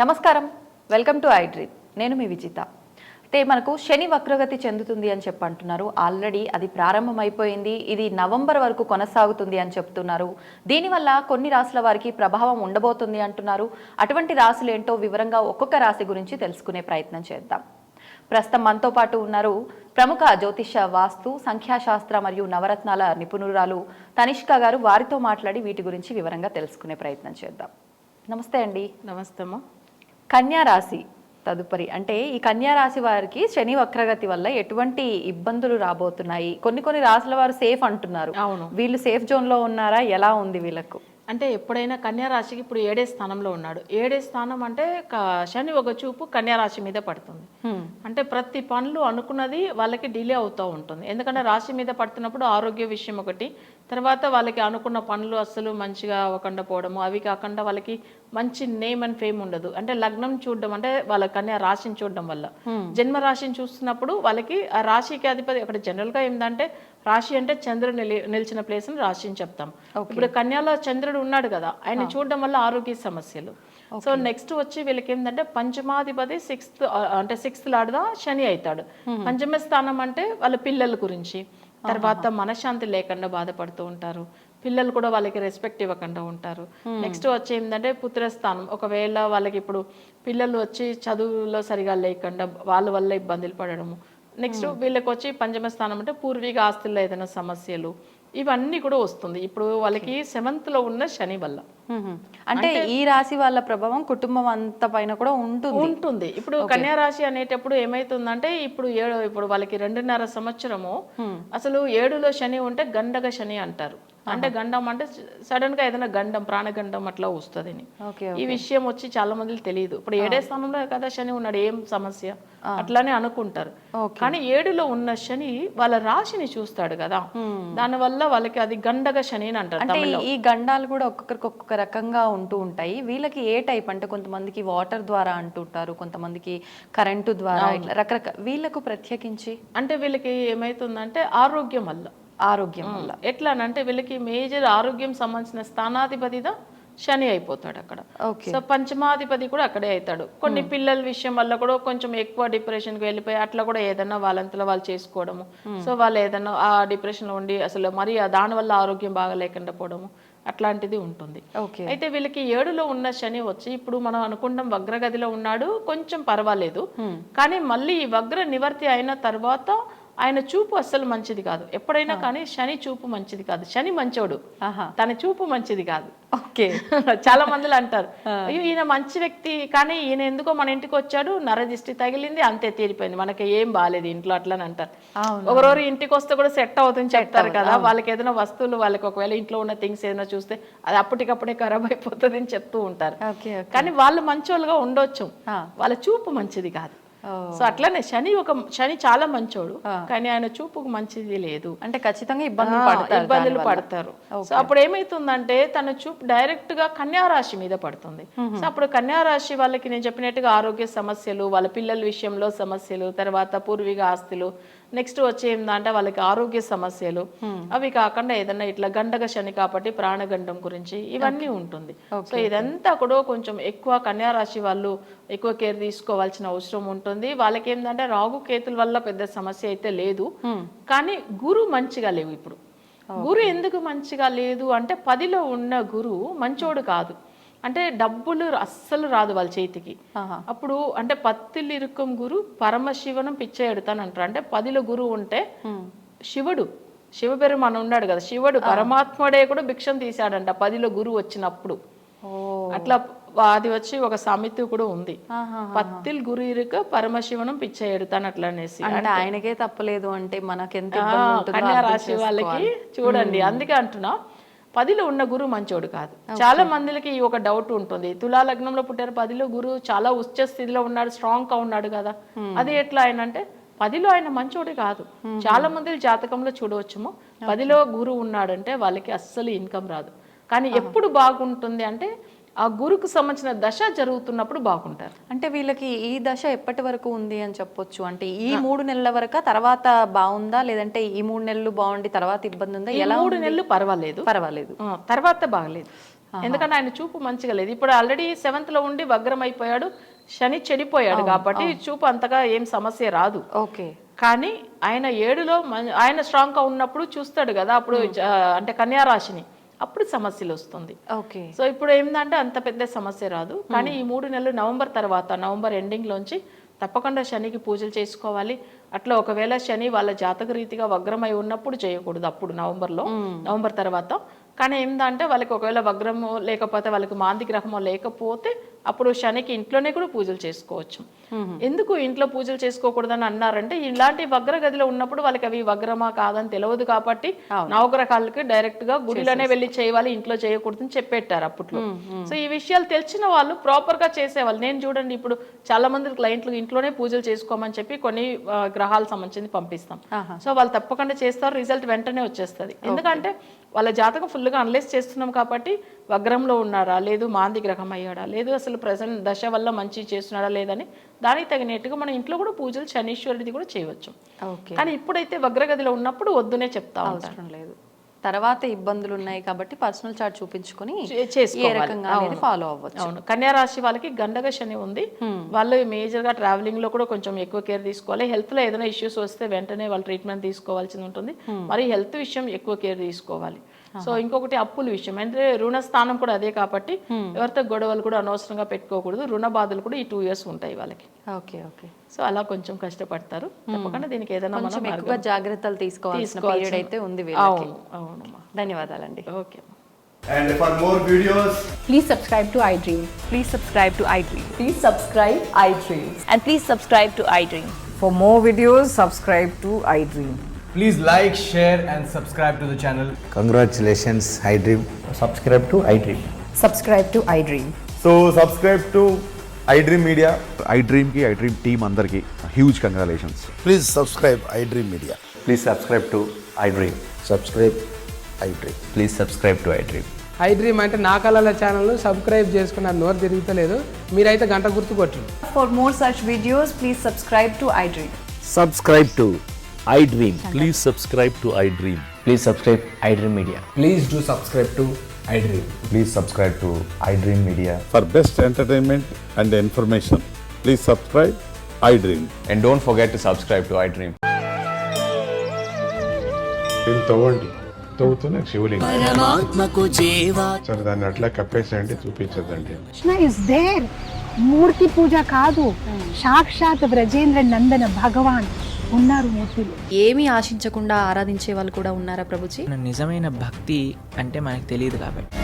నమస్కారం, welcome to I dream. నేను మీ విజిత. అయితే మనకు శని వక్రగతి చెందుతుంది అని అంటున్నారు. ఆల్రెడీ అది ప్రారంభమైపోయింది. ఇది నవంబర్ వరకు కొనసాగుతుంది అని చెప్తున్నారు. దీనివల్ల కొన్ని రాశుల వారికి ప్రభావం ఉండబోతుంది అంటున్నారు. అటువంటి రాశులు ఏంటో వివరంగా ఒక్కొక్క రాశి గురించి తెలుసుకునే ప్రయత్నం చేద్దాం. ప్రస్తుతం మనతో పాటు ఉన్నారు ప్రముఖ జ్యోతిష, వాస్తు, సంఖ్యాశాస్త్ర మరియు నవరత్నాల నిపుణురాలు తనిష్క గారు. వారితో మాట్లాడి వీటి గురించి వివరంగా తెలుసుకునే ప్రయత్నం చేద్దాం. నమస్తే అండి. నమస్తే అమ్మా. కన్యా రాశి తదుపరి, అంటే ఈ కన్యా రాశి వారికి శని వక్రగతి వల్ల ఎటువంటి ఇబ్బందులు రాబోతున్నాయి? కొన్ని రాశుల వారు సేఫ్ అంటున్నారు. అవును, వీళ్ళు సేఫ్ జోన్ లో ఉన్నారా? ఎలా ఉంది వీళ్ళకు? అంటే ఎప్పుడైనా కన్యా రాశికి ఇప్పుడు 7వ స్థానంలో ఉన్నాడు. 7వ స్థానం అంటే శని ఒక చూపు కన్యా రాశి మీద పడుతుంది. అంటే ప్రతి పనులు అనుకున్నది వాళ్ళకి డిలే అవుతూ ఉంటుంది. ఎందుకంటే రాశి మీద పడుతున్నప్పుడు ఆరోగ్య విషయం ఒకటి, తర్వాత వాళ్ళకి అనుకున్న పనులు అస్సలు మంచిగా అవ్వకుండా పోవడము, అవి కాకుండా వాళ్ళకి మంచి నేమ్ అండ్ ఫేమ్ ఉండదు. అంటే లగ్నం చూడడం, అంటే వాళ్ళ కన్యా రాశిని చూడడం వల్ల, జన్మ రాశిని చూస్తున్నప్పుడు వాళ్ళకి ఆ రాశికి అధిపతి అక్కడ జనరల్గా ఏంటంటే రాశి అంటే చంద్రుడు నిలిచిన ప్లేస్ అని రాశిని చెప్తాం. ఇప్పుడు కన్యాలో చంద్రుడు ఉన్నాడు కదా, ఆయన చూడడం వల్ల ఆరోగ్య సమస్యలు. సో నెక్స్ట్ వచ్చి వీళ్ళకి ఏంటంటే పంచమాధిపతి సిక్స్త్ లాడ్దా శని అవుతాడు. పంచమ స్థానం అంటే వాళ్ళ పిల్లల గురించి, తర్వాత మనశ్శాంతి లేకుండా బాధపడుతూ ఉంటారు. పిల్లలు కూడా వాళ్ళకి రెస్పెక్ట్ ఇవ్వకుండా ఉంటారు. నెక్స్ట్ వచ్చి ఏంటంటే పుత్రస్థానం, ఒకవేళ వాళ్ళకి ఇప్పుడు పిల్లలు వచ్చి చదువులో సరిగా లేకుండా వాళ్ళ వల్ల ఇబ్బందులు పడడము. నెక్స్ట్ వీళ్ళకి వచ్చి పంచమ స్థానం అంటే పూర్వీక ఆస్తుల్లో ఏదైనా సమస్యలు, ఇవన్నీ కూడా వస్తుంది ఇప్పుడు వాళ్ళకి 7th లో ఉన్న శని వల్ల. అంటే ఈ రాశి వాళ్ళ ప్రభావం కుటుంబం అంత పైన కూడా ఉంటుంది. ఇప్పుడు కన్యా రాశి అనేటప్పుడు ఏమైతుందంటే ఇప్పుడు వాళ్ళకి 2.5 సంవత్సరము అసలు 7లో శని ఉంటే గండగ శని అంటారు. అంటే గండం అంటే సడన్ గా ఏదైనా గండం, ప్రాణగండం అట్లా వస్తుంది. ఈ విషయం వచ్చి చాలా మందికి తెలియదు. ఇప్పుడు 7వ స్థానంలో కదా శని ఉన్నాడు, ఏం సమస్య అట్లానే అనుకుంటారు. కానీ 7లో ఉన్న శని వాళ్ళ రాశిని చూస్తాడు కదా, దానివల్ల వాళ్ళకి అది గండగ శని అని అంటారు. అంటే ఈ గండాలు కూడా ఒక్కొక్కరికి ఒక్కొక్క రకంగా ఉంటూ ఉంటాయి. వీళ్ళకి ఏ టైప్ అంటే కొంతమందికి వాటర్ ద్వారా అంటుంటారు, కొంతమందికి కరెంటు ద్వారా, రకరకాల. వీళ్ళకు ప్రత్యేకించి అంటే వీళ్ళకి ఏమైతుందంటే ఆరోగ్యం వల్ల ఎట్లా అంటే వీళ్ళకి మేజర్ ఆరోగ్యం సంబంధించిన స్థానాధిపతిగా శని అయిపోతాడు అక్కడ. సో పంచమాధిపతి కూడా అక్కడే అవుతాడు. కొన్ని పిల్లల విషయం వల్ల కూడా కొంచెం ఎక్కువ డిప్రెషన్కి వెళ్ళిపోయి అట్లా కూడా ఏదన్నా వాళ్ళంతలో వాళ్ళు చేసుకోవడము. సో వాళ్ళు ఏదన్నా ఆ డిప్రెషన్లో ఉండి అసలు మరి దానివల్ల ఆరోగ్యం బాగా లేకుండా పోవడము అట్లాంటిది ఉంటుంది. అయితే వీళ్ళకి 7లో ఉన్న శని వచ్చి ఇప్పుడు మనం అనుకుంటాం వగ్రగదిలో ఉన్నాడు, కొంచెం పర్వాలేదు. కానీ మళ్ళీ ఈ వగ్ర నివర్తి అయిన తర్వాత ఆయన చూపు అస్సలు మంచిది కాదు. ఎప్పుడైనా కానీ శని చూపు మంచిది కాదు. శని మంచోడు, తన చూపు మంచిది కాదు. ఓకే, చాలా మందిలో అంటారు, అయ్యో ఈయన మంచి వ్యక్తి, కానీ ఈయన ఎందుకో మన ఇంటికి వచ్చాడు, నరదిష్టి తగిలింది, అంతే తీరిపోయింది, మనకి ఏం బాగాలేదు ఇంట్లో అట్లని అంటారు. ఒకరోజు ఇంటికి వస్తే కూడా సెట్ అవుతుంది చెప్తారు కదా. వాళ్ళకి ఏదైనా వస్తువులు, వాళ్ళకి ఒకవేళ ఇంట్లో ఉన్న థింగ్స్ ఏదైనా చూస్తే అది అప్పటికప్పుడే ఖరాబ్ అయిపోతుంది అని చెప్తూ ఉంటారు. కానీ వాళ్ళు మంచోళ్ళుగా ఉండొచ్చు, వాళ్ళ చూపు మంచిది కాదు. సో అట్లనే శని చాలా మంచోడు, కానీ ఆయన చూపుకు మంచిది లేదు. అంటే ఖచ్చితంగా ఇబ్బందులు పడతారు. సో అప్పుడు ఏమైతుందంటే తన చూపు డైరెక్ట్ గా కన్యా రాశి మీద పడుతుంది. సో అప్పుడు కన్యా రాశి వాళ్ళకి నేను చెప్పినట్టుగా ఆరోగ్య సమస్యలు, వాళ్ళ పిల్లల విషయంలో సమస్యలు, తర్వాత పూర్వీక ఆస్తులు, నెక్స్ట్ వచ్చి ఏంటంటే వాళ్ళకి ఆరోగ్య సమస్యలు, అవి కాకుండా ఏదన్నా ఇట్లా గండగ శని కాబట్టి ప్రాణగండం గురించి ఇవన్నీ ఉంటుంది. సో ఇదంతా కూడా కొంచెం ఎక్కువ కన్యా రాశి వాళ్ళు ఎక్కువ కేర్ తీసుకోవాల్సిన అవసరం ఉంటుంది. వాళ్ళకి ఏంటంటే రాహు కేతుల వల్ల పెద్ద సమస్య అయితే లేదు, కానీ గురు మంచిగా లేవు. ఇప్పుడు గురు ఎందుకు మంచిగా లేదు అంటే 10లో ఉన్న గురు మంచోడు కాదు. అంటే డబ్బులు అస్సలు రాదు వాళ్ళ చేతికి. అప్పుడు అంటే 10లు ఇరుక్కం గురు పరమశివనం పిచ్చ ఎడతాను అంటారు. అంటే 10లో గురువు ఉంటే శివపెరుమాన్ ఉన్నాడు కదా, శివుడు పరమాత్ముడే కూడా భిక్షం తీశాడంట 10లో గురువు వచ్చినప్పుడు. అట్లా అది వచ్చి ఒక సామెత కూడా ఉంది, 10లు గురు ఇరుక పరమశివనం పిచ్చ ఎడతాను అట్లా అనేసి. అంటే ఆయనకే తప్పలేదు అంటే మనకెంత కన్యా రాశి వాళ్ళకి చూడండి. అందుకే అంటున్నా 10లో ఉన్న గురువు మంచోడు కాదు. చాలా మందికి ఒక డౌట్ ఉంటుంది, తులా లగ్నంలో పుట్టారు, 10లో గురువు చాలా ఉచ్చ స్థితిలో ఉన్నాడు, స్ట్రాంగ్ గా ఉన్నాడు కదా, అది ఎట్లా ఆయన అంటే 10లో ఆయన మంచోడు కాదు. చాలా మంది జాతకంలో చూడవచ్చుము 10లో గురువు ఉన్నాడంటే వాళ్ళకి అస్సలు ఇన్కమ్ రాదు. కానీ ఎప్పుడు బాగుంటుంది అంటే ఆ గురుకు సంబంధించిన దశ జరుగుతున్నప్పుడు బాగుంటారు. అంటే వీళ్ళకి ఈ దశ ఎప్పటి వరకు ఉంది అని చెప్పొచ్చు? అంటే ఈ 3 నెలల వరకు, తర్వాత బాగుందా, లేదంటే ఈ 3 నెలలు బాగుండి తర్వాత ఇబ్బంది ఉందా? ఎలా 3 నెలలు పర్వాలేదు, పర్వాలేదు, తర్వాత బాగలేదు. ఎందుకంటే ఆయన చూపు మంచిగా లేదు. ఇప్పుడు ఆల్రెడీ 7th లో ఉండి వగ్రం అయిపోయాడు, శని చెడిపోయాడు కాబట్టి చూపు అంతగా ఏం సమస్య రాదు. ఓకే. కానీ ఆయన 7లో ఆయన స్ట్రాంగ్ గా ఉన్నప్పుడు చూస్తాడు కదా, అప్పుడు అంటే కన్యా రాశిని, అప్పుడు సమస్యలు వస్తుంది. ఓకే. సో ఇప్పుడు ఏంటంటే అంత పెద్ద సమస్య రాదు. కానీ ఈ 3 నెలలు నవంబర్ తర్వాత, నవంబర్ ఎండింగ్ లోంచి తప్పకుండా శనికి పూజలు చేసుకోవాలి. అట్లా ఒకవేళ శని వాళ్ళ జాతక రీతిగా వగ్రమై ఉన్నప్పుడు చేయకూడదు, అప్పుడు నవంబర్ తర్వాత. కానీ ఏంటంటే వాళ్ళకి ఒకవేళ వగ్రమో లేకపోతే వాళ్ళకి మాంది గ్రహమో లేకపోతే అప్పుడు శనికి ఇంట్లోనే కూడా పూజలు చేసుకోవచ్చు. ఎందుకు ఇంట్లో పూజలు చేసుకోకూడదని అన్నారంటే, ఇలాంటి వగ్ర గదిలో ఉన్నప్పుడు వాళ్ళకి అవి వగ్రమా కాదని తెలియదు కాబట్టి నవగ్రహాలకి డైరెక్ట్ గా గుడిలోనే వెళ్ళి చేయాలి, ఇంట్లో చేయకూడదని చెప్పేటారు అప్పట్లో. సో ఈ విషయాలు తెలిసిన వాళ్ళు ప్రాపర్ గా చేసేవాళ్ళు. నేను చూడండి, ఇప్పుడు చాలా మంది క్లయింట్లు ఇంట్లోనే పూజలు చేసుకోమని చెప్పి కొన్ని గ్రహాలకు సంబంధించి పంపిస్తాం. సో వాళ్ళు తప్పకుండా చేస్తారు, రిజల్ట్ వెంటనే వచ్చేస్తుంది. ఎందుకంటే వాళ్ళ జాతకం ఫుల్గా అనలైజ్ చేస్తున్నాం కాబట్టి వగ్రంలో ఉన్నారా, లేదు మాంది గ్రహం అయ్యాడా, లేదు అసలు ప్రజెంట్ దశ వల్ల మంచి చేస్తున్నాడా లేదని దానికి తగినట్టుగా మన ఇంట్లో కూడా పూజలు శనీశ్వరుడిది కూడా చేయవచ్చు. కానీ ఇప్పుడైతే వగ్రగదిలో ఉన్నప్పుడు వద్దునే చెప్తా అవసరం లేదు. తర్వాత ఇబ్బందులు ఉన్నాయి కాబట్టి పర్సనల్ చార్ట్ చూపించుకొని చేసుకోవాలి, ఏ రకంగా అనేది ఫాలో అవ్వచ్చు. అవును. కన్యా రాశి వాళ్ళకి గండక శని ఉంది. వాళ్ళు మేజర్ గా ట్రావెలింగ్ లో కూడా కొంచెం ఎక్కువ కేర్ తీసుకోవాలి. హెల్త్ లో ఏదైనా ఇష్యూస్ వస్తే వెంటనే వాళ్ళు ట్రీట్మెంట్ తీసుకోవాల్సి ఉంటుంది. మరి హెల్త్ విషయం ఎక్కువ కేర్ తీసుకోవాలి. సో ఇంకొకటి అప్పుల విషయం, అంటే రుణ స్థానం కూడా అదే కాబట్టి ఎవరితో గొడవలు కూడా అనవసరంగా పెట్టుకోకూడదు. రుణ బాధలు కూడా ఈ 2 years ఉంటాయి వాళ్ళకి. ఓకే. ఓకే. సో అలా కొంచెం కష్టపడతారు. తప్పకుండా దీనికి ఏదైనా కొంచెం ఎక్కువ జాగ్రత్తలు తీసుకోవాల్సిన పీరియడ్ అయితే ఉంది వీళ్ళకి. అవునమ్మా. ధన్యవాదాలండి. Okay. And for more videos, Please subscribe to iDream. Please subscribe to iDream. Please subscribe iDream. And please subscribe to iDream. For more videos, subscribe to iDream. Please like, share and subscribe to the channel. Congratulations, iDream. Subscribe to iDream. Subscribe to iDream. so subscribe to iDream Media. iDream team andarki huge congratulations. Please subscribe iDream Media. Please subscribe to iDream. Subscribe iDream. Please subscribe to iDream. iDream అంటే నా కళల ఛానల్ను subscribe చేసుకున్న నోరు తిరుగుతలేదు, మీరైతే గంట గుర్తు కొట్టండి. For more such videos, please subscribe to iDream. Subscribe to iDream. Please subscribe to iDream. Please subscribe iDream Media. Please do subscribe to iDream. Please subscribe to iDream Media. For best entertainment and information, please subscribe iDream. And don't forget to subscribe to iDream. తవ్వండి, తవ్వుతూనే శివలింగం. సరే దాన్ని అట్లా కప్పేసేయండి, చూపించదండి. Krishna is there. మూర్తి పూజ కాదు, సాక్షాత్ బ్రజేంద్ర నందన భగవాన్ ఉన్నారు మూర్తిలో. ఏమీ ఆశించకుండా ఆరాధించే వాళ్ళు కూడా ఉన్నారా ప్రభుజీ? నిజమైన భక్తి అంటే మనకు తెలియదు కాబట్టి